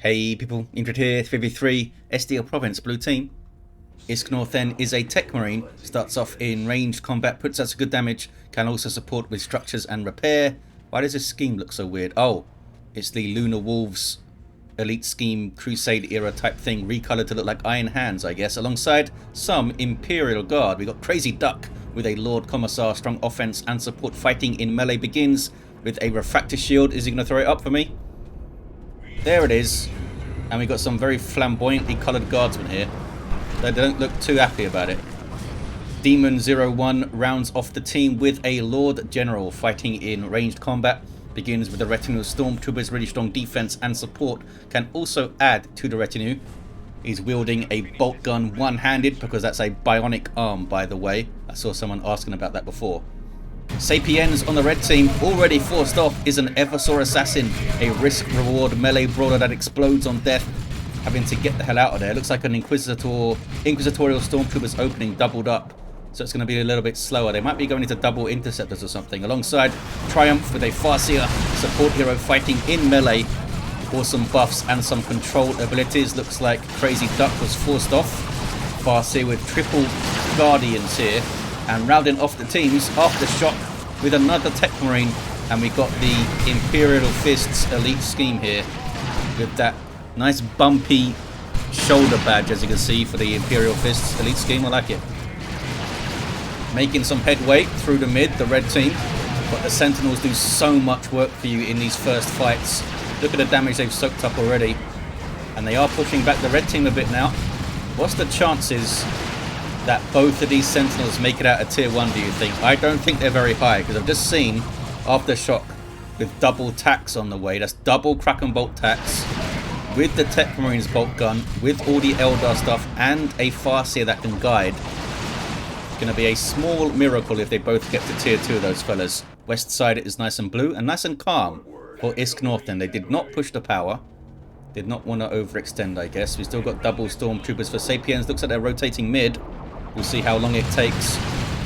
Hey people, Ingrid here, 3v3, SDL Province, blue team. IskNorthen is a Techmarine, starts off in ranged combat, puts out some good damage, can also support with structures and repair. Why does this scheme look so weird? Oh, it's the Lunar Wolves Elite Scheme Crusade era type thing, recolored to look like Iron Hands, I guess, alongside some Imperial Guard. We got Crazy Duck with a Lord Commissar, strong offense and support. Fighting in melee begins with a refractor shield. Is he going to throw it up for me? There it is. And we got some very flamboyantly coloured guardsmen here. They don't look too happy about it. Demon 01 rounds off the team with a Lord General fighting in ranged combat. Begins with a retinue of stormtroopers, really strong defense and support. Can also add to the retinue. He's wielding a bolt gun one-handed because that's a bionic arm, by the way. I saw someone asking about that before. Sapiens on the red team, already forced off, is an Eversor assassin, a risk-reward melee brawler that explodes on death, having to get the hell out of there. Looks like an inquisitorial stormtroopers opening doubled up, so it's going to be a little bit slower. They might be going into double interceptors or something. Alongside Triumph with a Farseer support hero fighting in melee. Awesome buffs and some control abilities. Looks like Crazy Duck was forced off. Farseer with triple Guardians here. And rounding off the teams, AfterSHOCK with another Techmarine. And we got the Imperial Fists Elite Scheme here. With that nice bumpy shoulder badge, as you can see, for the Imperial Fists Elite Scheme. I like it. Making some headway through the mid, the red team. But the Sentinels do so much work for you in these first fights. Look at the damage they've soaked up already. And they are pushing back the red team a bit now. What's the chances that both of these Sentinels make it out of tier 1, do you think? I don't think they're very high, because I've just seen AfterSHOCK with double tax on the way. That's double Kraken Bolt tax with the Techmarine's bolt gun, with all the Eldar stuff, and a Farseer that can guide. It's going to be a small miracle if they both get to tier 2 of those fellas. West side is nice and blue and nice and calm for IskNorthen. They did not push the power. Did not want to overextend, I guess. We still got double stormtroopers for Sapiens. Looks like they're rotating mid. We'll see how long it takes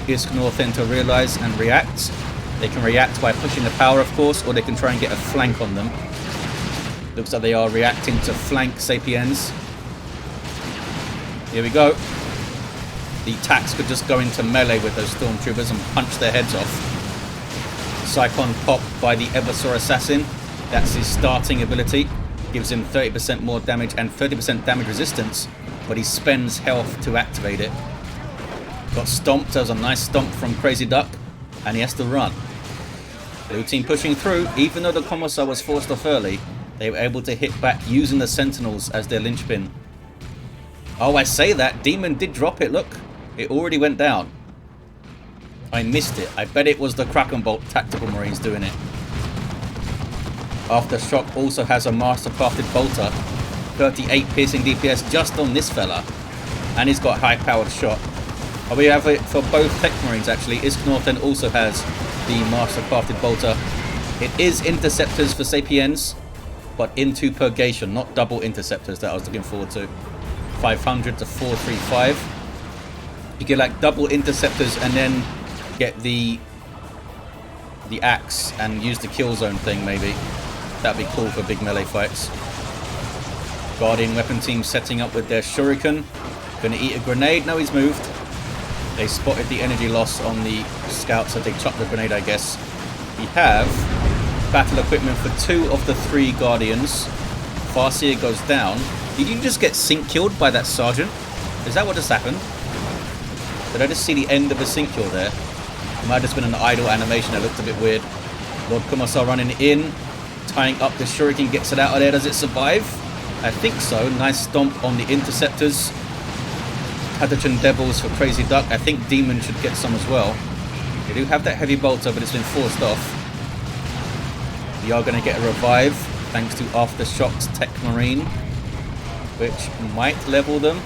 IskNorthen to realise and react. They can react by pushing the power, of course, or they can try and get a flank on them. Looks like they are reacting to flank Sapiens. Here we go. The tax could just go into melee with those stormtroopers and punch their heads off. Psychon pop by the Eversor assassin. That's his starting ability. Gives him 30% more damage and 30% damage resistance, but he spends health to activate it. Got stomped. That was a nice stomp from Crazy Duck, and he has to run. Blue team pushing through. Even though the Commissar was forced off early, they were able to hit back using the Sentinels as their linchpin. Oh, I say that. Demon did drop it. Look, it already went down. I missed it. I bet it was the Kraken Bolt Tactical Marines doing it. AfterSHOCK also has a master-crafted bolter. 38 piercing DPS just on this fella. And he's got high-powered shot. We have it for both Techmarines, actually. IskNorthen also has the master-crafted bolter. It is interceptors for Sapiens, but into purgation, not double interceptors that I was looking forward to. 500 to 435. You get like double interceptors and then get the axe and use the kill zone thing, maybe. That'd be cool for big melee fights. Guardian weapon team setting up with their shuriken. Gonna eat a grenade. No, he's moved. They spotted the energy loss on the scout, so they chucked the grenade, I guess. We have battle equipment for 2 of the 3 Guardians. Farseer goes down. Did you just get sync killed by that sergeant? Is that what just happened? Did I just see the end of a sync kill there? It might have just been an idle animation that looked a bit weird. Lord Commissar running in. Tying up the shuriken, gets it out of there. Does it survive? I think so. Nice stomp on the interceptors. Pathogen Devils for Crazy Duck. I think Demon should get some as well. They do have that heavy bolter, but it's been forced off. We are going to get a revive thanks to AfterSHOCK's Techmarine, which might level them.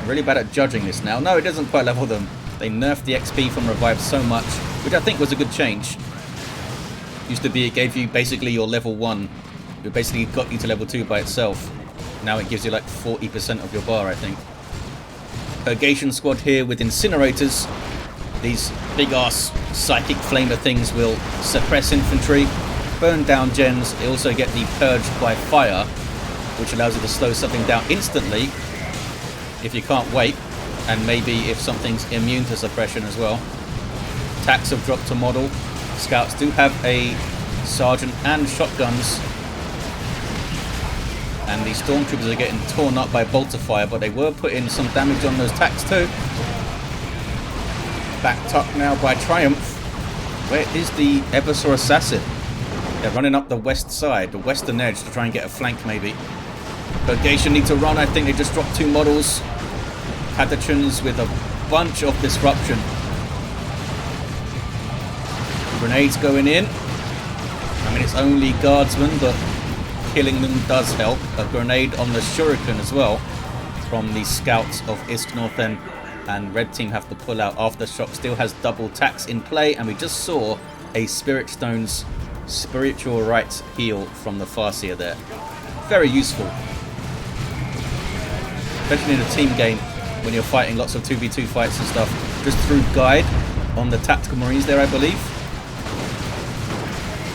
I'm really bad at judging this now. No, it doesn't quite level them. They nerfed the XP from revive so much, which I think was a good change. Used to be it gave you basically your level 1. It basically got you to level 2 by itself. Now it gives you like 40% of your bar, I think. Purgation squad here with incinerators. These big ass psychic flamer things will suppress infantry, burn down gens. They also get the purged by fire which allows you to slow something down instantly if you can't wait, and maybe if something's immune to suppression as well. Attacks have dropped to model. Scouts do have a sergeant and shotguns, and the stormtroopers are getting torn up by bolter fire, but they were putting some damage on those tacks too. Backed up now by Triumph. Where is the Eversor assassin? They're running up the west side, the western edge, to try and get a flank maybe. Purgation need to run. I think they just dropped 2 models. Catachans with a bunch of disruption. Grenades going in. I mean, it's only guardsmen, but killing them does help. A grenade on the shuriken as well from the scouts of IskNorthen, and red team have to pull out. AfterSHOCK still has double tacks in play, and we just saw a Spirit Stone's spiritual rights heal from the Farseer there. Very useful, especially in a team game when you're fighting lots of 2v2 fights and stuff. Just through guide on the tactical marines there, I believe,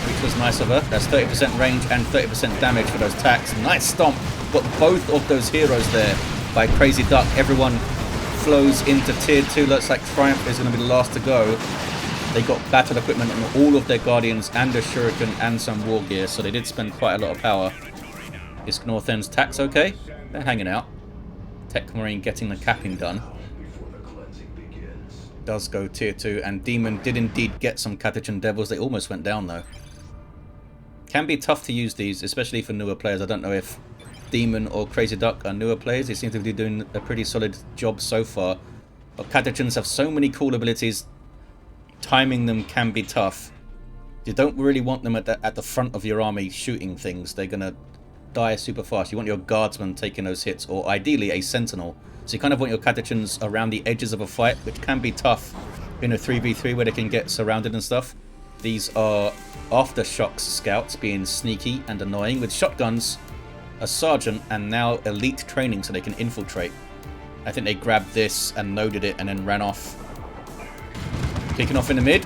which was nice of her. That's 30% range and 30% damage for those tacks. Nice stomp. Got both of those heroes there by Crazy Duck. Everyone flows into tier 2. Looks like Triumph is going to be the last to go. They got battle equipment on all of their guardians and a shuriken and some war gear, so they did spend quite a lot of power. IskNorthen's tacks okay? They're hanging out. Techmarine getting the capping done. Does go tier 2, and Demon did indeed get some Catachan Devils. They almost went down though. Can be tough to use these, especially for newer players. I don't know if Demon or Crazy Duck are newer players. They seem to be doing a pretty solid job so far. But Catachans have so many cool abilities. Timing them can be tough. You don't really want them at the front of your army shooting things. They're going to die super fast. You want your guardsman taking those hits, or ideally a sentinel. So you kind of want your Catachans around the edges of a fight, which can be tough in a 3v3 where they can get surrounded and stuff. These are AfterSHOCK's scouts being sneaky and annoying with shotguns, a sergeant, and now elite training so they can infiltrate. I think they grabbed this and loaded it and then ran off. Kicking off in the mid.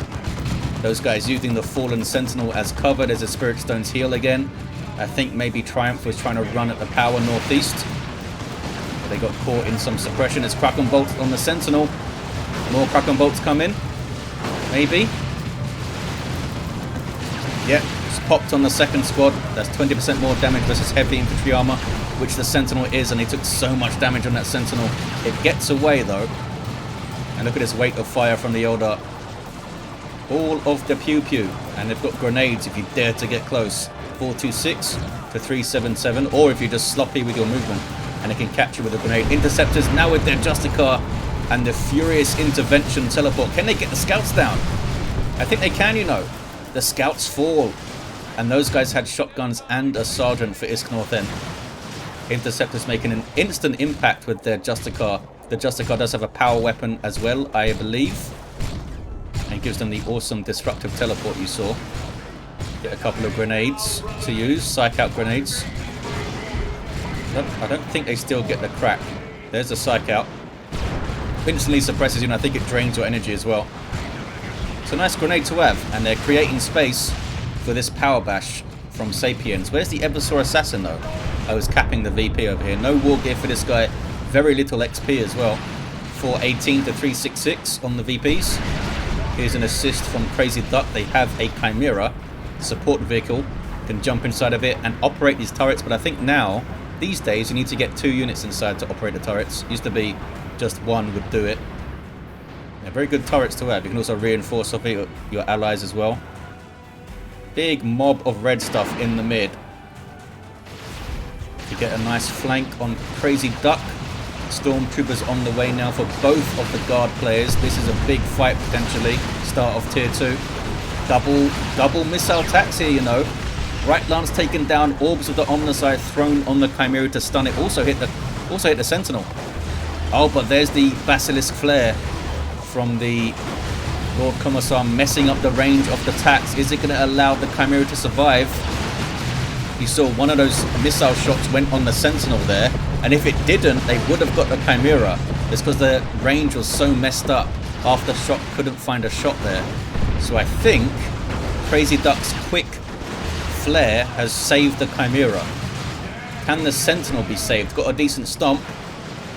Those guys using the fallen sentinel as cover. There's a Spirit Stone's heal again. I think maybe Triumph was trying to run at the power northeast. They got caught in some suppression. It's Kraken Bolts on the sentinel. More Kraken Bolts come in. Maybe. Yep, it's popped on the second squad. That's 20% more damage versus heavy infantry armor, which the sentinel is, and he took so much damage on that sentinel. It gets away though. And look at this weight of fire from the Eldar. All of the pew-pew. And they've got grenades if you dare to get close. 426 to 377, or if you're just sloppy with your movement, and they can catch you with a grenade. Interceptors now with their Justicar and the Furious Intervention teleport. Can they get the scouts down? I think they can, you know. The scouts fall. And those guys had shotguns and a sergeant for IskNorthen. Interceptors making an instant impact with their Justicar. The Justicar does have a power weapon as well, I believe. And gives them the awesome disruptive teleport you saw. Get a couple of grenades to use. Psych out grenades. I don't think they still get the crack. There's the psych out. Instantly suppresses you, and I think it drains your energy as well. It's a nice grenade to have, and they're creating space for this power bash from Sapiens. Where's the Eversor assassin though? I was capping the VP over here. No war gear for this guy. Very little XP as well. 418 to 366 on the VPs. Here's an assist from Crazy Duck. They have a Chimera support vehicle. Can jump inside of it and operate these turrets, but I think now, these days, you need to get 2 units inside to operate the turrets. Used to be just 1 would do it. Yeah, very good turrets to have. You can also reinforce off your allies as well. Big mob of red stuff in the mid. To get a nice flank on Crazy Duck. Stormtroopers on the way now for both of the guard players. This is a big fight potentially. Start of tier 2. Double missile attacks here, you know. Right lance taken down. Orbs of the Omnicide thrown on the Chimera to stun it. Also hit the Sentinel. Oh, but there's the Basilisk Flare from the Lord Commissar messing up the range of the attacks. Is it going to allow the Chimera to survive? You saw one of those missile shots went on the Sentinel there, and if it didn't, they would have got the Chimera. It's because the range was so messed up. AfterSHOCK couldn't find a shot there. So I think Crazy Duck's quick flare has saved the Chimera. Can the Sentinel be saved? Got a decent stomp.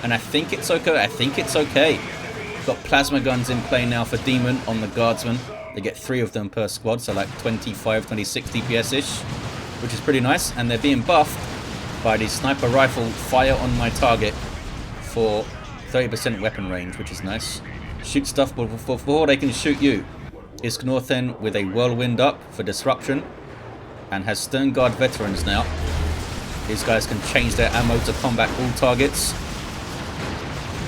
And I think it's okay. I think it's okay. Got plasma guns in play now for Demon on the Guardsman. They get 3 of them per squad, so like 25, 26 DPS-ish, which is pretty nice. And they're being buffed by the sniper rifle fire on my target for 30% weapon range, which is nice. Shoot stuff before they can shoot you. IskNorthen with a whirlwind up for disruption and has Stern Guard veterans now. These guys can change their ammo to combat all targets.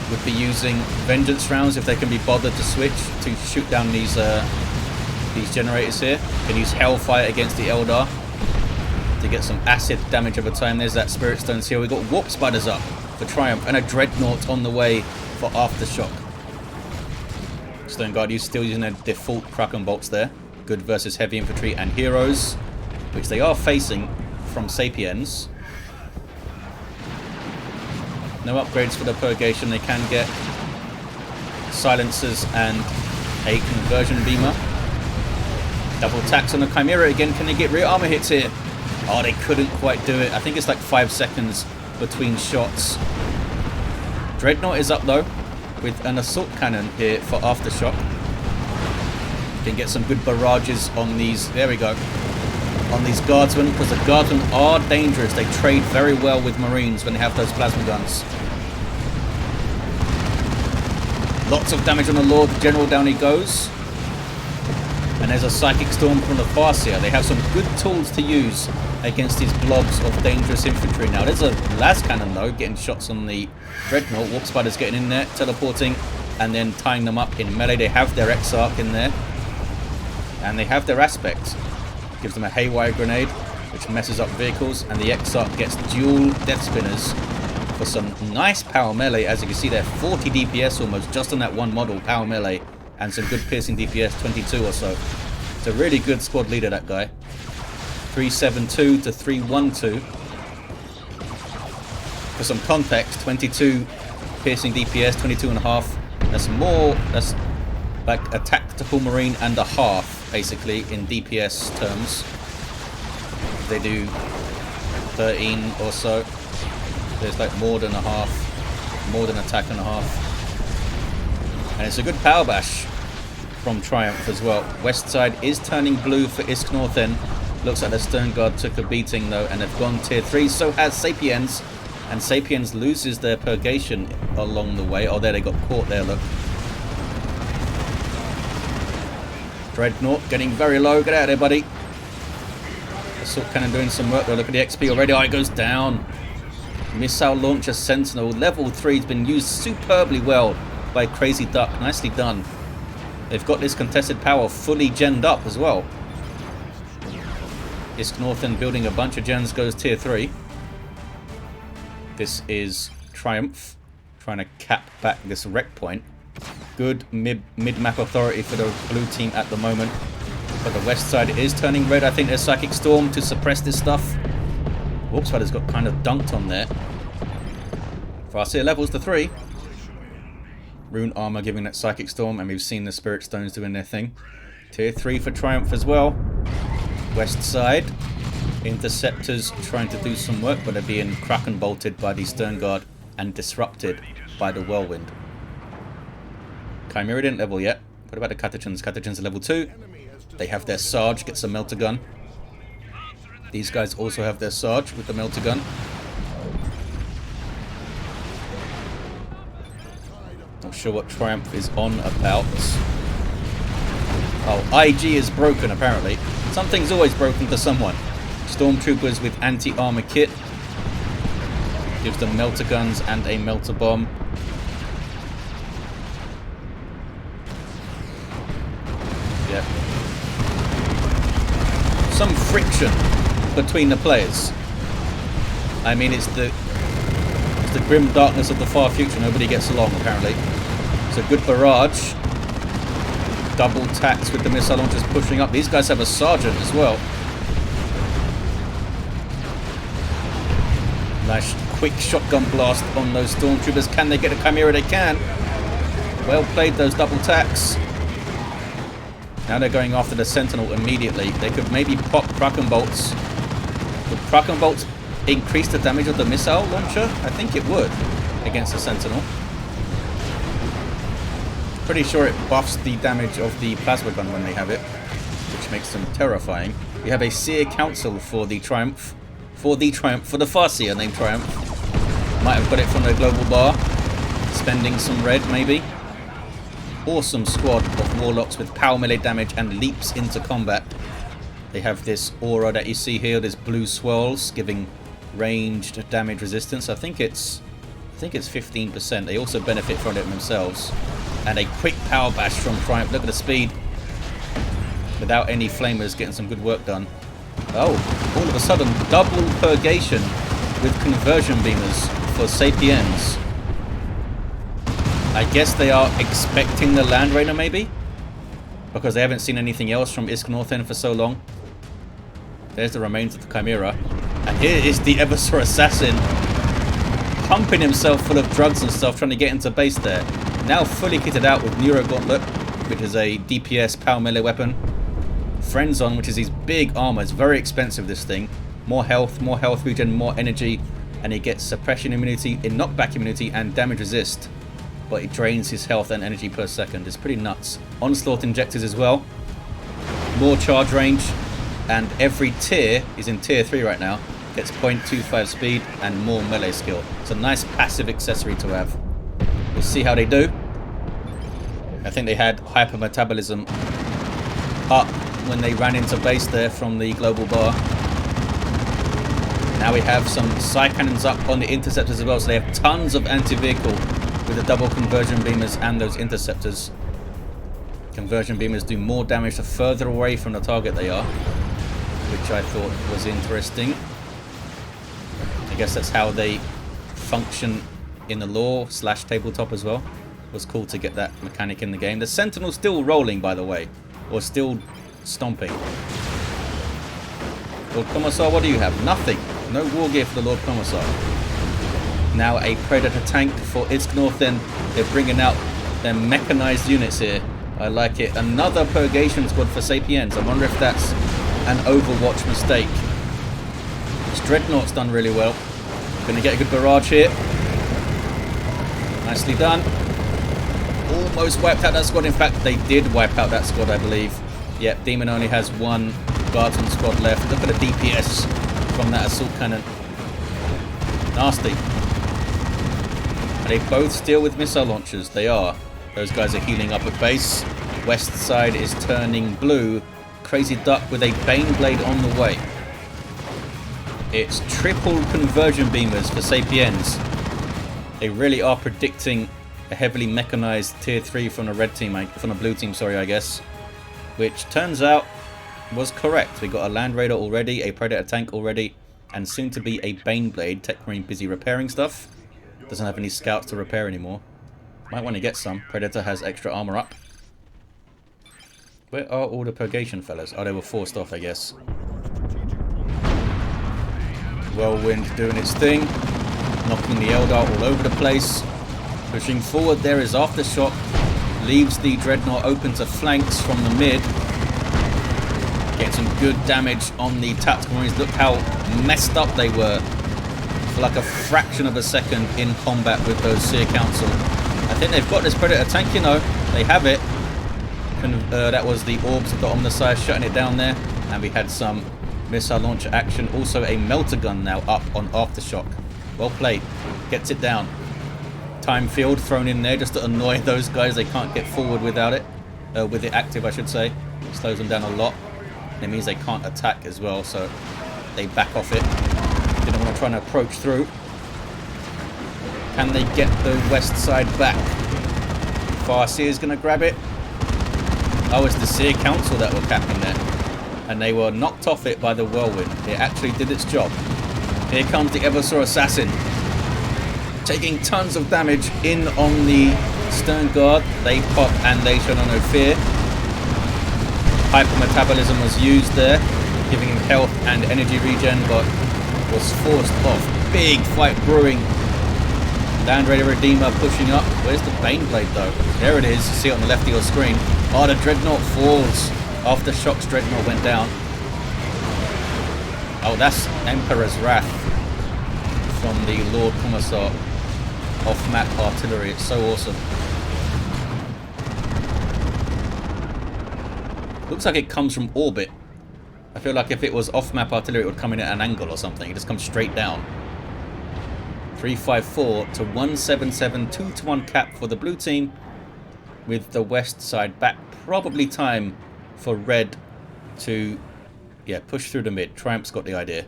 Would be using vengeance rounds if they can be bothered to switch to shoot down these generators here. Can use Hellfire against the Eldar to get some acid damage over time. There's that Spirit Stones here. We've got Warp Spiders up for Triumph and a Dreadnought on the way for AfterSHOCK. Stern Guard still using their default Kraken bolts there. Good versus heavy infantry and heroes, which they are facing from Sapiens. No upgrades for the Purgation. They can get silencers and a conversion beamer. Double attacks on the Chimera again. Can they get rear armor hits here? Oh, they couldn't quite do it. I think it's like 5 seconds between shots. Dreadnought is up though with an assault cannon here for AfterSHOCK. Can get some good barrages on these. There we go. On these Guardsmen, because the Guardsmen are dangerous. They trade very well with Marines when they have those plasma guns. Lots of damage on the Lord General. Down he goes. And there's a Psychic Storm from the Farseer. They have some good tools to use against these blobs of dangerous infantry. Now there's a las cannon though, getting shots on the Dreadnought. Warp Spider's getting in there, teleporting, and then tying them up in melee. They have their Exarch in there. And they have their Aspect. Gives them a Haywire Grenade, which messes up vehicles. And the Exarch gets dual Death Spinners for some nice power melee. As you can see there, 40 DPS almost just on that one model, power melee. And some good piercing DPS, 22 or so. It's a really good squad leader, that guy. 372 to 312. For some context, 22 piercing DPS, 22 and a half. That's more, that's like a tactical marine and a half, basically, in DPS terms. They do 13 or so. There's like more than a half, more than attack and a half. And it's a good power bash from Triumph as well. West side is turning blue for IskNorthen. Looks like the Stern Guard took a beating though, and they've gone tier 3. So has Sapiens. And Sapiens loses their Purgation along the way. Oh, there they got caught there, look. Dreadnought getting very low. Get out of there, buddy. Assault Cannon doing some work though. Look at the XP already. Oh, it goes down. Missile Launcher Sentinel. Level 3 has been used superbly well by Crazy Duck. Nicely done. They've got this contested power fully genned up as well. IskNorthen building a bunch of gens, goes tier 3. This is Triumph trying to cap back this wreck point. Good mid-map authority for the blue team at the moment. But the west side is turning red. I think there's Psychic Storm to suppress this stuff. Warp Spider's got kind of dunked on there. Farseer levels to 3. Rune Armor giving that Psychic Storm, and we've seen the Spirit Stones doing their thing. Tier 3 for Triumph as well. West side, Interceptors trying to do some work, but they're being Kraken bolted by the Stern Guard and disrupted by the Whirlwind. Chimera didn't level yet. What about the Catechins? Catechins are level 2. They have their Sarge, gets a Melter Gun. These guys also have their Sarge with the Melter Gun. Not sure what Triumph is on about. Oh, IG is broken apparently. Something's always broken for someone. Stormtroopers with anti-armor kit. Gives them Melter Guns and a Melter Bomb. Yep. Some friction between the players. I mean, it's the grim darkness of the far future. Nobody gets along apparently. It's a good barrage. Double tacks with the missile launchers pushing up. These guys have a sergeant as well. Nice quick shotgun blast on those stormtroopers. Can they get a Chimera? They can. Well played, those double tacks. Now they're going after the Sentinel immediately. They could maybe pop Kraken bolts. Would Kraken bolts increase the damage of the missile launcher? I think it would against the Sentinel. Pretty sure it buffs the damage of the plasma gun when they have it, which makes them terrifying. We have a Seer Council for the Triumph. For the Farseer named Triumph. Might have got it from the global bar. Spending some red, maybe. Awesome squad of Warlocks with power melee damage and leaps into combat. They have this aura that you see here, this blue swirls, giving ranged damage resistance. I think it's 15%. They also benefit from it themselves. And a quick power bash from Triumph. Look at the speed. Without any flamers, getting some good work done. Oh, all of a sudden, double purgation with conversion beamers for Sapiens. I guess they are expecting the Land Raider, maybe? Because they haven't seen anything else from IskNorthen for so long. There's the remains of the Chimera. And here is the Eversor assassin, pumping himself full of drugs and stuff, trying to get into base there. Now fully kitted out with Neuro Gauntlet, which is a DPS power melee weapon. Friends on, which is his big armor. It's very expensive, this thing. More health regen, more energy. And he gets suppression immunity, knockback immunity, and damage resist. But it drains his health and energy per second. It's pretty nuts. Onslaught injectors as well. More charge range. And every tier is in tier 3 right now. Gets 0.25 speed and more melee skill. It's a nice passive accessory to have. We'll see how they do. I think they had hypermetabolism up when they ran into base there from the global bar. Now we have some side cannons up on the interceptors as well, so they have tons of anti-vehicle with the double conversion beamers and those interceptors. Conversion beamers do more damage the further away from the target they are, which I thought was interesting. I guess that's how they function in the lore / tabletop as well. It was cool to get that mechanic in the game. The Sentinel's still rolling, by the way, or still stomping. Lord Commissar, what do you have? Nothing. No war gear for the Lord Commissar. Now a Predator tank for IskNorthen. They're bringing out their mechanized units here. I like it. Another Purgation squad for Sapiens. I wonder if that's an Overwatch mistake. This Dreadnought's done really well. Gonna get a good barrage here. Nicely done. Almost wiped out that squad. In fact, they did wipe out that squad, I believe. Yep, Demon only has one Guardsman squad left. Look at the DPS from that assault cannon. Nasty. Are they both still with missile launchers? They are. Those guys are healing up at base. West side is turning blue. Crazy Duck with a Bane Blade on the way. It's triple conversion beamers for Sapiens. They really are predicting a heavily mechanized tier 3 from the red team, from the blue team, sorry, I guess. Which turns out was correct. We got a Land Raider already, a Predator tank already, and soon to be a Bane Blade. Techmarine busy repairing stuff. Doesn't have any scouts to repair anymore. Might want to get some. Predator has extra armor up. Where are all the Purgation fellas? Oh, they were forced off, I guess. Whirlwind doing its thing. Knocking the Eldar all over the place. Pushing forward, there is AfterSHOCK. Leaves the Dreadnought open to flanks from the mid. Getting some good damage on the tactical marines. Look how messed up they were for like a fraction of a second in combat with those Seer Council. I think they've got this Predator tank, you know. They have it. That was the orbs of the Omnicide shutting it down there. And we had some missile launcher action. Also a melter gun now up on AfterSHOCK. Well played. Gets it down. Time field thrown in there just to annoy those guys. They can't get forward without it. With it active, I should say. Slows them down a lot. It means they can't attack as well, so they back off it. Didn't want to try and approach through. Can they get the west side back? Farseer is going to grab it. Oh, it's the Seer Council that were capping there. And they were knocked off it by the Whirlwind. It actually did its job. Here comes the Eversor Assassin. Taking tons of damage in on the Stern Guard. They pop and they show no fear. Hypermetabolism was used there, giving him health and energy regen, but was forced off. Big fight brewing. Land Raider Redeemer pushing up. Where's the Bane Blade though? There it is. You see it on the left of your screen. Oh, the Dreadnought falls. AfterSHOCK's Dreadnought went down. Oh, that's Emperor's Wrath. from the Lord Commissar off-map artillery. It's so awesome. Looks like it comes from orbit. I feel like if it was off-map artillery, it would come in at an angle or something. It just comes straight down. 354 to 177, 2-1 cap for the blue team, with the west side back. Probably time for red to, yeah, push through the mid. Triumph's got the idea.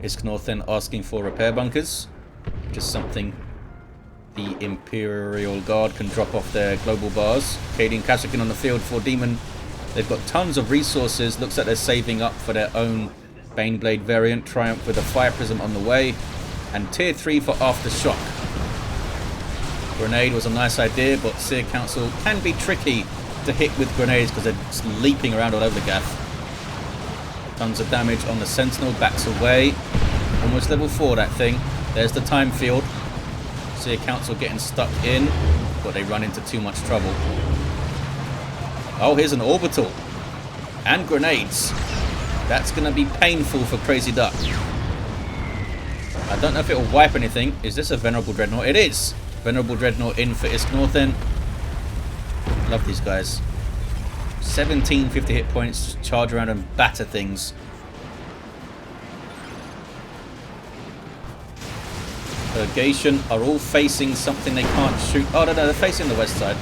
IskNorthen asking for repair bunkers. Just something the Imperial Guard can drop off their global bars. Cadian Kashyyykin on the field for Demon. They've got tons of resources. Looks like they're saving up for their own Baneblade variant. Triumph with a Fire Prism on the way. And tier 3 for AfterSHOCK. Grenade was a nice idea, but Seer Council can be tricky to hit with grenades because they're just leaping around all over the gaff. Tons of damage on the Sentinel. Backs away. Almost level 4, that thing. There's the time field. Seer Council getting stuck in, but they run into too much trouble. Oh, here's an orbital. And grenades. That's going to be painful for Crazy Duck. I don't know if it will wipe anything. Is this a Venerable Dreadnought? It is. Venerable Dreadnought in for IskNorthen. Love these guys. 1750 hit points. Charge around and batter things. Purgation are all facing something they can't shoot. Oh, no, they're facing the west side.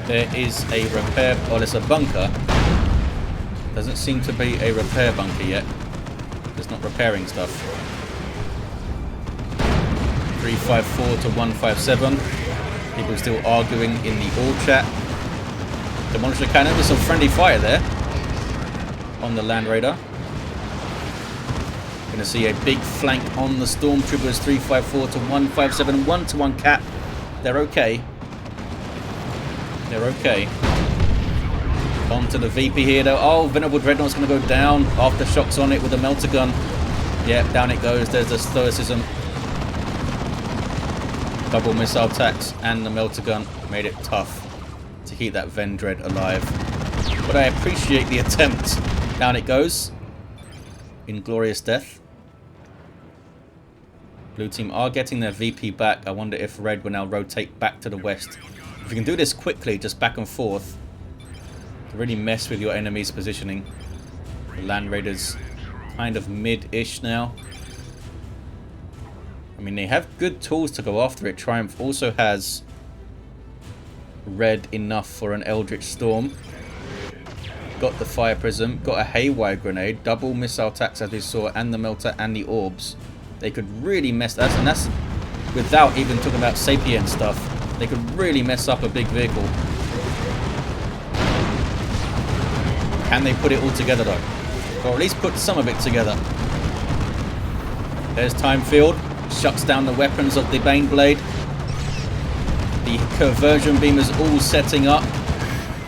There is a repair... Oh, there's a bunker. Doesn't seem to be a repair bunker yet. It's not repairing stuff. 354 to 157. People still arguing in the all chat. Demolisher cannon with some friendly fire there on the Land Raider. Going to see a big flank on the Stormtroopers. 354 to 157. 1-1 cap. They're okay. They're okay. On to the VP here though. Oh, Venerable Dreadnought's going to go down. AfterSHOCK's on it with a melter gun. Yep, down it goes. There's the Stoicism. Double missile attacks and the melter gun made it tough to keep that Vendread alive. But I appreciate the attempt. Down it goes. Inglorious death. Blue team are getting their VP back. I wonder if red will now rotate back to the west. If you can do this quickly, just back and forth, to really mess with your enemy's positioning. The Land Raiders kind of mid-ish now. I mean, they have good tools to go after it. Triumph also has red enough for an Eldritch Storm. Got the Fire Prism, got a Haywire Grenade, double missile attacks as we saw, and the Melter and the Orbs. They could really mess that, and that's without even talking about Sapiens stuff. They could really mess up a big vehicle. Can they put it all together though? Or at least put some of it together. There's Time Field. Shuts down the weapons of the Baneblade. The Conversion Beam is all setting up.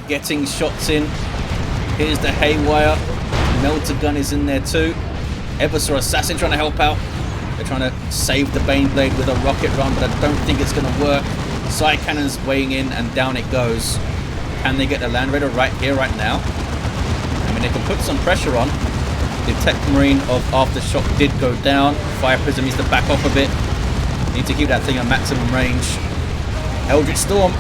Getting shots in. Here's the Haywire. Melter Gun is in there too. Eversor Assassin trying to help out. They're trying to save the Baneblade with a rocket run, but I don't think it's going to work. Side Cannon's weighing in and down it goes. Can they get the Land Raider right here, right now? I mean, they can put some pressure on. The Techmarine of AfterSHOCK did go down. Fire Prism needs to back off a bit. Need to keep that thing at maximum range. Eldritch Storm.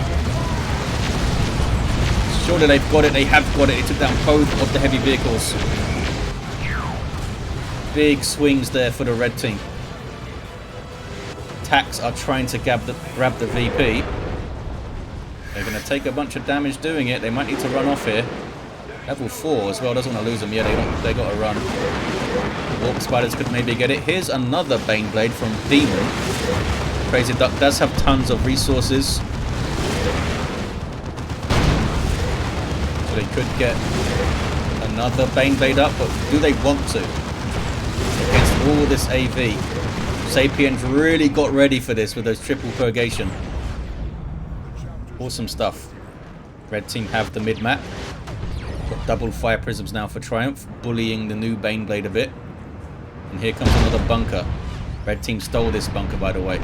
Surely they've got it. They have got it. They took down both of the heavy vehicles. Big swings there for the red team. Attacks are trying to grab the VP. They're going to take a bunch of damage doing it. They might need to run off here. Level 4 as well, doesn't want to lose them. Yeah, they got to run. Warp Spiders could maybe get it. Here's another Baneblade from Demon. Crazy Duck does have tons of resources. So they could get another Baneblade up, but do they want to? Against all this AV. Sapiens really got ready for this with those triple purgation. Awesome stuff. Red team have the mid-map. Got double Fire Prisms now for Triumph, bullying the new Baneblade a bit. And here comes another bunker. Red team stole this bunker, by the way.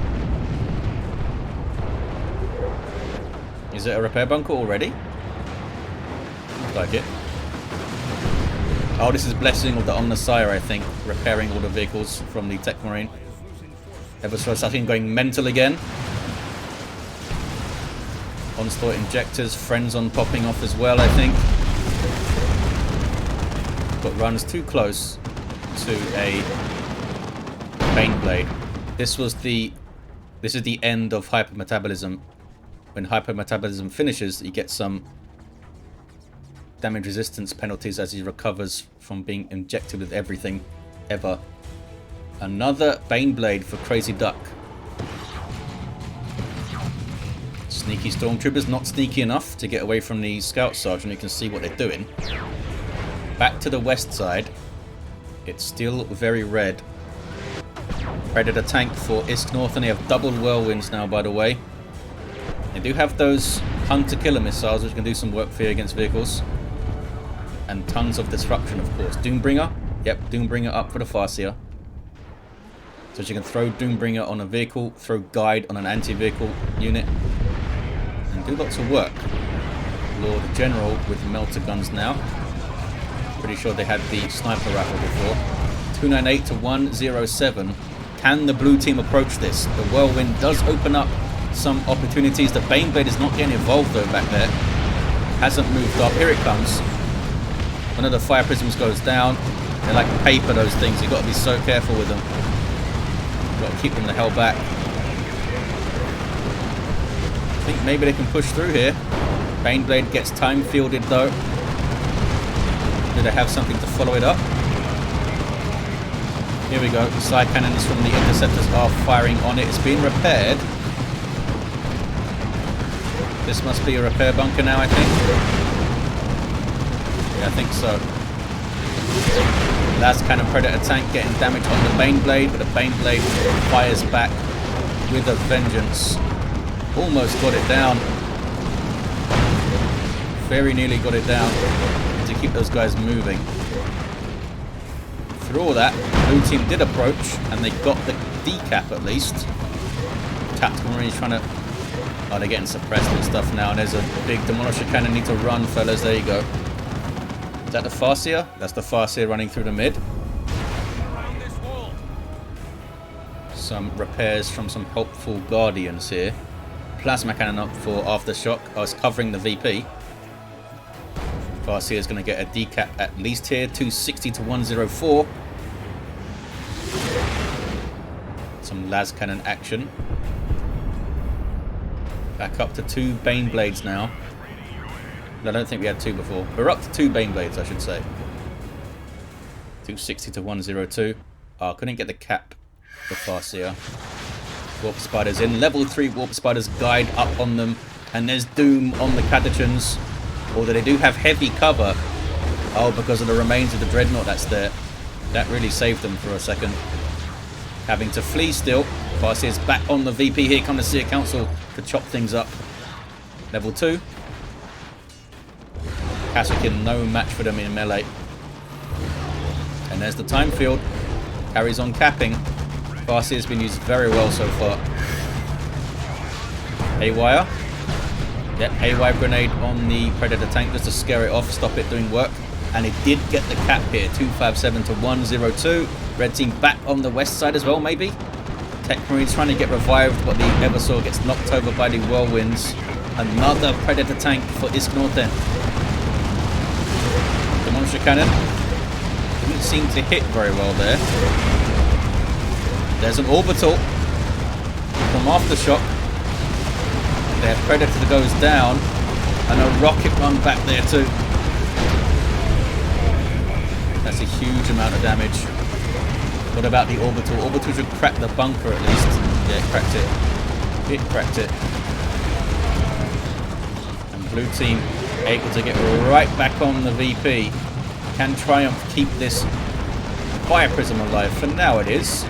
Is it a repair bunker already? Looks like it. Oh, this is Blessing of the Omnissiah, I think, repairing all the vehicles from the Techmarine. Eversor Sapiens going mental again. Onslaught injectors, friends on popping off as well, I think. But runs too close to a Baneblade. This is the end of hypermetabolism. When hypermetabolism finishes, you get some damage resistance penalties as he recovers from being injected with everything ever. Another Baneblade for Crazy Duck. Sneaky Stormtroopers, not sneaky enough to get away from the Scout Sergeant. You can see what they're doing. Back to the west side. It's still very red. Predator tank for IskNorthen. They have double whirlwinds now, by the way. They do have those hunter-killer missiles, which can do some work for you against vehicles. And tons of disruption, of course. Doombringer. Yep, Doombringer up for the Farseer. So you can throw Doombringer on a vehicle, throw Guide on an anti-vehicle unit, and do lots of work. Lord General with melter guns now. Pretty sure they had the sniper rifle before. 298 to 107. Can the blue team approach this? The whirlwind does open up some opportunities. The Baneblade is not getting involved though back there. Hasn't moved up. Here it comes. One of the fire prisms goes down. They're like paper, those things. You've got to be so careful with them. You've got to keep them the hell back. I think maybe they can push through here. Baneblade gets time fielded though. Do they have something to follow it up? Here we go. Side cannons from the interceptors are firing on it. It's being repaired. This must be a repair bunker now, I think. Yeah, I think so. Last cannon Predator tank getting damage on the Baneblade, but the Baneblade fires back with a vengeance. Almost got it down. Very nearly got it down to keep those guys moving. Through all that, blue team did approach, and they got the decap at least. Tactical Marines trying to... Oh, they're getting suppressed and stuff now, and there's a big Demolisher cannon. Need to run, fellas. There you go. Is that the Farseer? That's the Farseer running through the mid. Some repairs from some helpful Guardians here. Plasma cannon up for AfterSHOCK. Oh, it's covering the VP. Farseer is going to get a decap at least here. 260 to 104. Some las cannon action. Back up to 2 Baneblades now. I don't think we had 2 before. We're up to 2 Baneblades, I should say. 260 to 102. Oh, couldn't get the cap for Farseer. Warp Spiders in. Level 3 Warp Spiders Guide up on them. And there's Doom on the Catachans. Although they do have heavy cover. Oh, because of the remains of the Dreadnought that's there. That really saved them for a second. Having to flee still. Farseer's back on the VP. Here come the Seer Council to chop things up. Level 2. Kassakin, no match for them in melee. And there's the time field. Carries on capping. Farseer's been used very well so far. Haywire. Yep, Haywire grenade on the Predator tank just to scare it off, stop it doing work. And it did get the cap here. 257 to 102. Red team back on the west side as well, maybe. Techmarine's trying to get revived, but the Eversor gets knocked over by the whirlwinds. Another Predator tank for IskNorthen. Demolisher cannon. Didn't seem to hit very well there. There's an orbital from AfterSHOCK. Their Predator that goes down. And a rocket run back there too. That's a huge amount of damage. What about the orbital? Orbital should crack the bunker at least. Yeah, it cracked it. It cracked it. And blue team able to get right back on the VP. Can Triumph keep this fire prism alive? For now it is.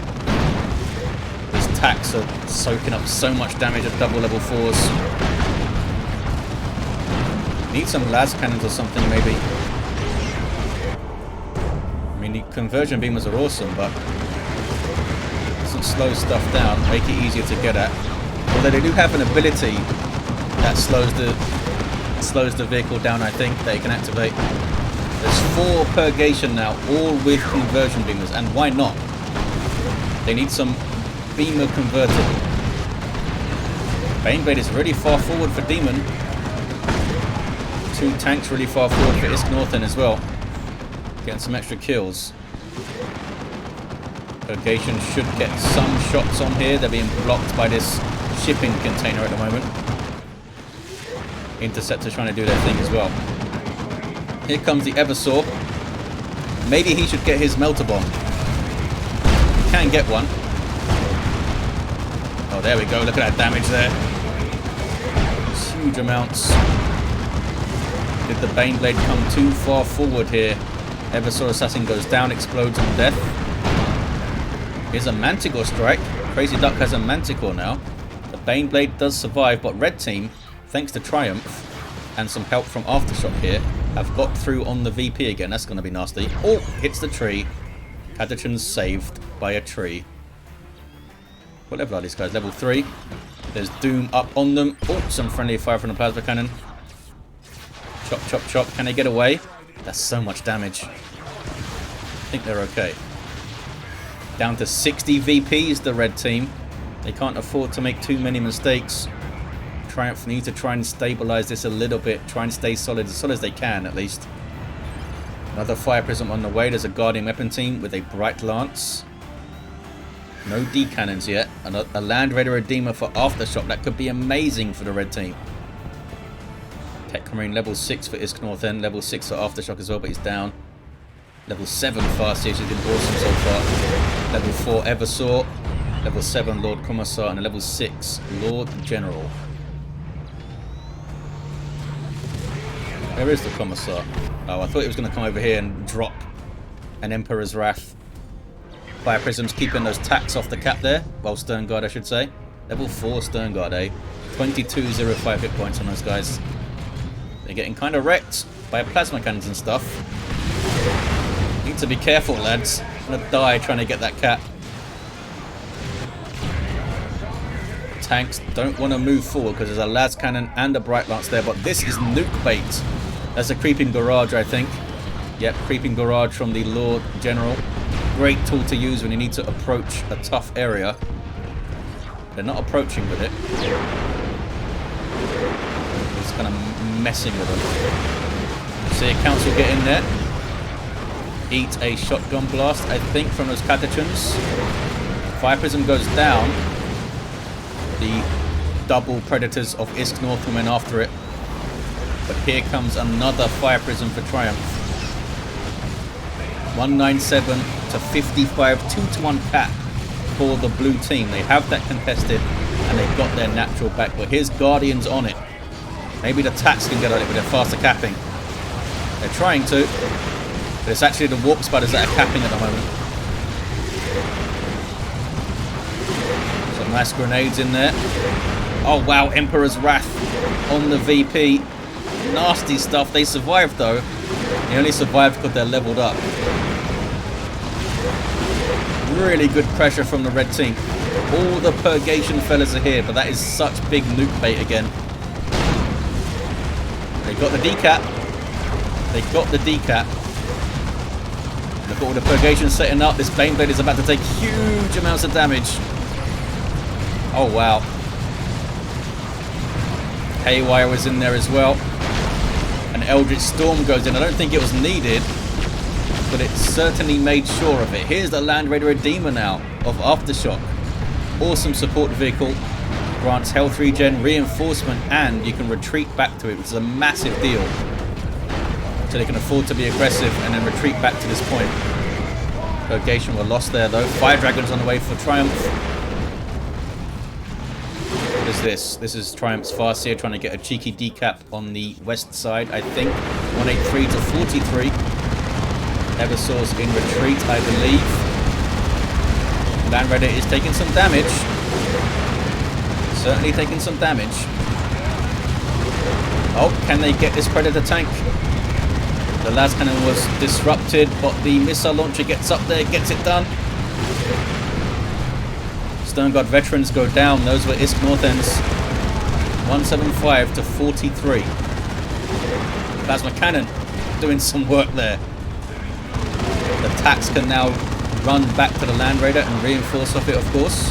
These tacks are soaking up so much damage at double level 4s. Need some las cannons or something maybe. I mean, the conversion beamers are awesome, but it doesn't slow stuff down, make it easier to get at. Although they do have an ability that slows the vehicle down, I think, that you can activate. There's 4 purgation now, all with conversion beamers, and why not? They need some beamer converted. Baneblade is really far forward for Demon. 2 tanks really far forward for IskNorthen as well. Getting some extra kills. Purgation should get some shots on here. They're being blocked by this shipping container at the moment. Interceptors trying to do their thing as well. Here comes the Eversor. Maybe he should get his melter bomb. He can get one. Oh, there we go. Look at that damage there. It's huge amounts. Did the Baneblade come too far forward here? Eversor Assassin goes down, explodes on death. Here's a Manticore strike. Crazy Duck has a Manticore now. The Baneblade does survive, but Red Team, thanks to Triumph and some help from AfterSHOCK here, have got through on the VP again. That's going to be nasty. Oh, hits the tree. Catachan's saved by a tree. What level are these guys? Level 3. There's Doom up on them. Oh, some friendly fire from the plasma cannon. Chop, chop, chop. Can they get away? That's so much damage. I think they're okay. Down to 60 VPs, the Red Team. They can't afford to make too many mistakes. Triumph need to try and stabilize this a little bit. Try and stay solid as they can, at least. Another Fire Prism on the way. There's a Guardian Weapon Team with a Bright Lance. No D-cannons yet. And a Land Raider Redeemer for AfterSHOCK. That could be amazing for the Red Team. Techmarine level 6 for IskNorthen. Level 6 for AfterSHOCK as well, but he's down. Level 7 Farseer, she's been awesome so far. Level 4 Eversor. Level 7 Lord Commissar. And a level 6 Lord General. Where is the Commissar? Oh, I thought he was going to come over here and drop an Emperor's Wrath. Fire Prisms keeping those tacks off the cap there. Well, Stern Guard, I should say. Level 4 Stern Guard, eh? 2205 hit points on those guys. They're getting kind of wrecked by plasma cannons and stuff. Need to be careful, lads. I'm going to die trying to get that cap. Tanks don't want to move forward because there's a las cannon and a bright lance there, but this is nuke bait. That's a creeping barrage, I think. Yep, creeping barrage from the Lord General. Great tool to use when you need to approach a tough area. They're not approaching with it. It's kind of messing with them. See a council get in there. Eat a shotgun blast, I think, from those Catachans. Fire Prism goes down. The double predators of IskNorthen went after it. But here comes another Fire Prism for Triumph. 197 to 55, 2-to-1 cap for the blue team. They have that contested and they've got their natural back. But here's Guardians on it. Maybe the Tats can get on it with their faster capping. They're trying to. But it's actually the Warp Spiders that are capping at the moment. Some nice grenades in there. Oh wow, Emperor's Wrath on the VP. Nasty stuff. They survived though. They only survived because they're leveled up. Really good pressure from the red team. All the purgation fellas are here, but that is such big nuke bait again. They got the decap. They got the decap. Look at all the purgation setting up. This Baneblade is about to take huge amounts of damage. Oh wow. Haywire was in there as well. An Eldritch Storm goes in. I don't think it was needed, but it certainly made sure of it. Here's the Land Raider Redeemer now of AfterSHOCK. Awesome support vehicle. Grants health regen, reinforcement, and you can retreat back to it, which is a massive deal. So they can afford to be aggressive and then retreat back to this point. Purgation were lost there though. Fire Dragons on the way for Triumph. What is this? This is Triumph's Farseer trying to get a cheeky decap on the west side, I think. 183 to 43. Eversor's in retreat, I believe. Land Raider is taking some damage. Certainly taking some damage. Oh, can they get this Predator tank? The las cannon was disrupted, but the missile launcher gets up there, gets it done. Stern Guard veterans go down. Those were IskNorthen's. 175 to 43. Plasma cannon doing some work there. The Tax can now run back to the Land Raider and reinforce off it, of course.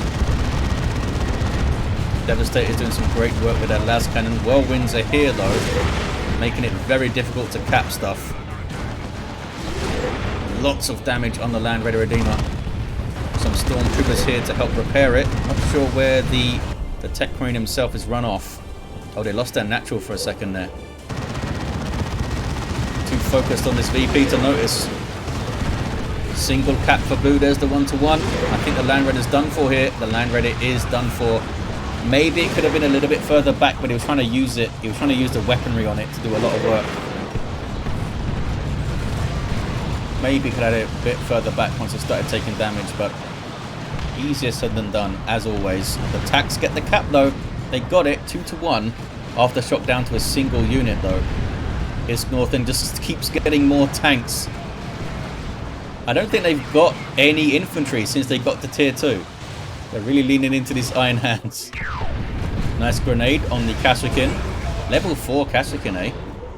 Devastator is doing some great work with their las cannon. Whirlwinds are here though, making it very difficult to cap stuff. Lots of damage on the Land Raider Redeemer. Some stormtroopers here to help repair it. Not sure where the Techmarine himself has run off. Oh, they lost their natural for a second there. Too focused on this VP to notice. Single cap for blue. There's the 1-to-1. I think the Land Raider's done for here. The Land Raider is done for. Maybe it could have been a little bit further back, but he was trying to use it. He was trying to use the weaponry on it to do a lot of work. Maybe he could have had it a bit further back once it started taking damage, but easier said than done, as always. The Tax get the cap though. They got it, 2-to-1. AfterSHOCK down to a single unit though. IskNorthen just keeps getting more tanks. I don't think they've got any infantry since they got to tier 2. They're really leaning into these Iron Hands. Nice grenade on the Kasrkin. Level 4 Kasrkin, eh?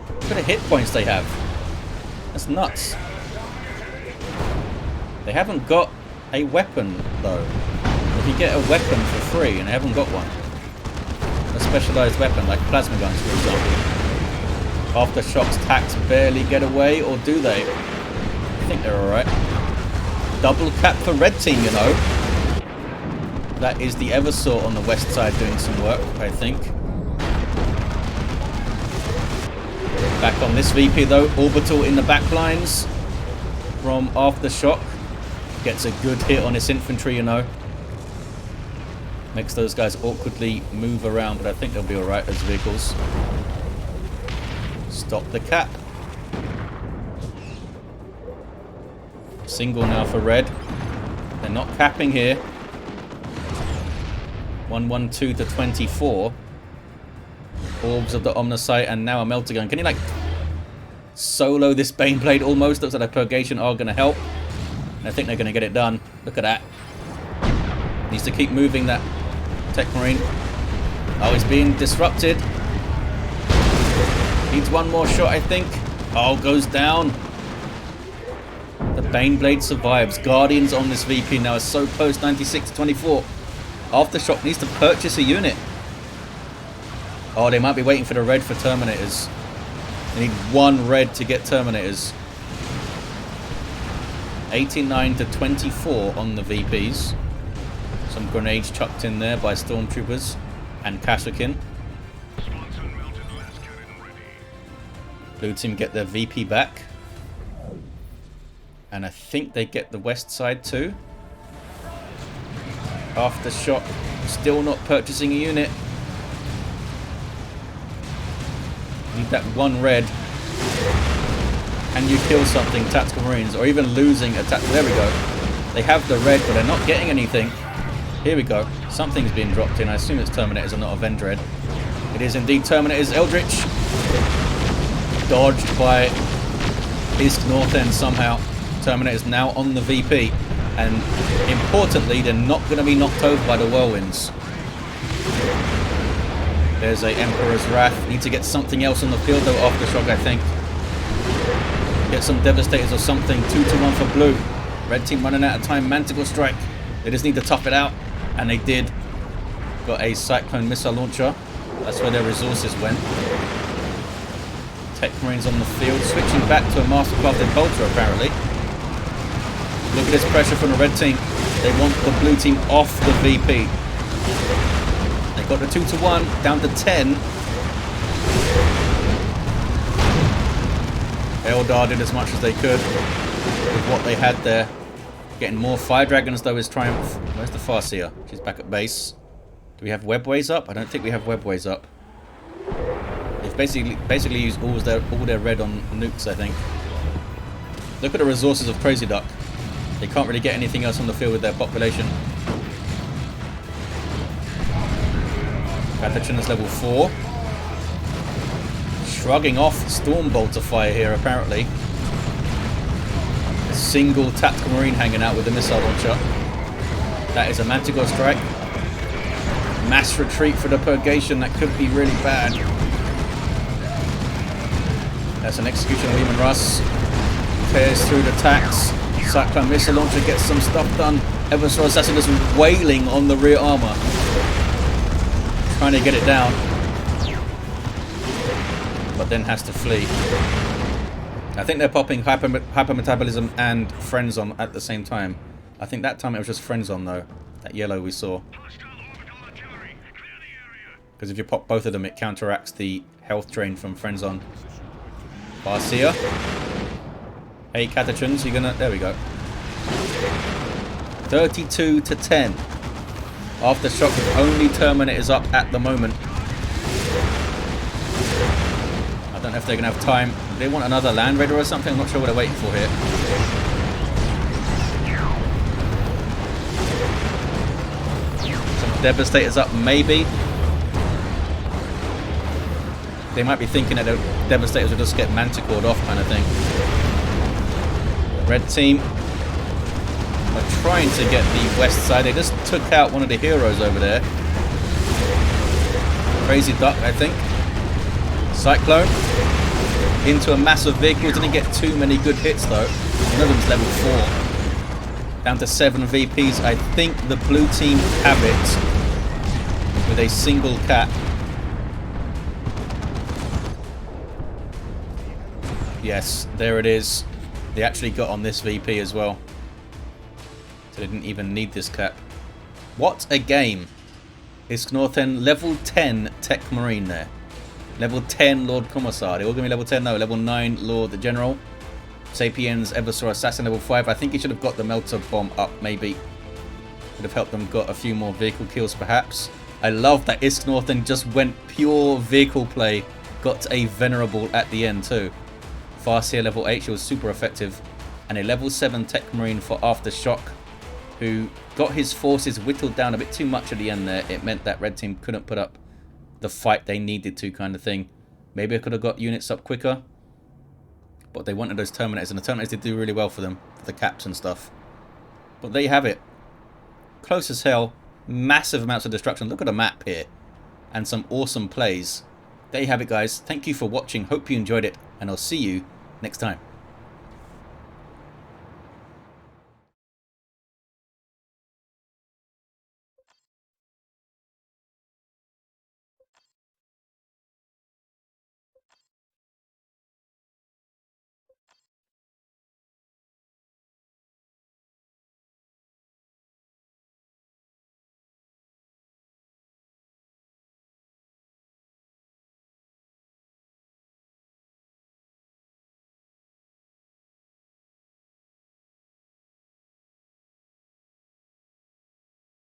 Look at the hit points they have. That's nuts. They haven't got a weapon though. If you get a weapon for free and they haven't got one, a specialized weapon like plasma guns for example, AfterSHOCK's Tax barely get away, or do they? I think they're alright. Double cap for red team, you know. That is the Eversor on the west side doing some work, I think. Back on this VP though, Orbital in the back lines from AfterSHOCK. Gets a good hit on his infantry, you know. Makes those guys awkwardly move around, but I think they'll be alright as vehicles. Stop the cap. Single now for red. They're not capping here. 112 to 24. Orbs of the Omnisite and now a melter gun. Can you like solo this Baneblade almost? Looks like the Purgation are going to help. And I think they're going to get it done. Look at that. Needs to keep moving that Techmarine. Oh, he's being disrupted. Needs one more shot, I think. Oh, goes down. The Baneblade survives. Guardians on this VP now is so close, 96 to 24. AfterSHOCK needs to purchase a unit. Oh, they might be waiting for the red for Terminators. They need one red to get Terminators. 89 to 24 on the VPs. Some grenades chucked in there by Stormtroopers and Kasrkin. Blue team get their VP back. And I think they get the west side too. AfterSHOCK still not purchasing a unit. Need that one red. Can you kill something, Tactical Marines, or even losing a tactical? There we go. They have the red, but they're not getting anything. Here we go. Something's being dropped in. I assume it's Terminators and not a Vendread. It is indeed Terminators. Eldritch dodged by IskNorthen somehow. Terminators now on the VP. And importantly, they're not going to be knocked over by the Whirlwinds. There's a Emperor's Wrath. Need to get something else on the field though, AfterSHOCK, I think. Get some Devastators or something. 2-to-1 for blue. Red team running out of time. Manticore Strike. They just need to tough it out. And they did. Got a Cyclone missile launcher. That's where their resources went. Techmarines on the field. Switching back to a Mastercrafted Bolter apparently. Look at this pressure from the red team. They want the blue team off the VP. They got the 2-to-1 down to 10. Eldar did as much as they could with what they had there. Getting more Fire Dragons though is Triumph. Where's the Farseer? She's back at base. Do we have webways up? I don't think we have webways up. They've basically used all their red on nukes, I think. Look at the resources of Crazy Duck. They can't really get anything else on the field with their population. Pathogen is level 4. Shrugging off Stormbolter fire here, apparently. A single Tactical Marine hanging out with the missile launcher. That is a Manticore Strike. Mass retreat for the Purgation. That could be really bad. That's an execution of Lehman Russ. Tears through the tacks. Cyclone missile launcher gets some stuff done. Eversor assassin is wailing on the rear armor, trying to get it down, but then has to flee. I think they're popping hypermetabolism and friends on at the same time. I think that time it was just friends on though. That yellow we saw. Because if you pop both of them, it counteracts the health drain from friends on. Farseer. Hey, Catachans, you're gonna. There we go. 32 to 10. AfterSHOCK with only Terminators up at the moment. I don't know if they're going to have time. They want another Land Raider or something? I'm not sure what they're waiting for here. Some Devastators up, maybe. They might be thinking that the Devastators will just get Manticored off kind of thing. Red team are trying to get the west side. They just took out one of the heroes over there. Crazy Duck, I think. Cyclone into a massive vehicle. Didn't get too many good hits though. One of them's level 4. Down to 7 VPs. I think the blue team have it with a single cap. Yes, there it is. They actually got on this VP as well. So they didn't even need this cap. What a game. IskNorthen level 10 Techmarine there. Level 10 Lord Commissar. They all going to be level 10? No, level 9 Lord the General. Sapiens, Eversor Assassin level 5. I think he should have got the Melter Bomb up maybe. Would have helped them got a few more vehicle kills perhaps. I love that IskNorthen just went pure vehicle play. Got a Venerable at the end too. Farseer level 8, she was super effective. And a level 7 Techmarine for AfterSHOCK, who got his forces whittled down a bit too much at the end there. It meant that red team couldn't put up the fight they needed to kind of thing. Maybe I could have got units up quicker. But they wanted those Terminators, and the Terminators did do really well for them. For the caps and stuff. But there you have it. Close as hell. Massive amounts of destruction. Look at the map here. And some awesome plays. There you have it, guys. Thank you for watching. Hope you enjoyed it. And I'll see you next time.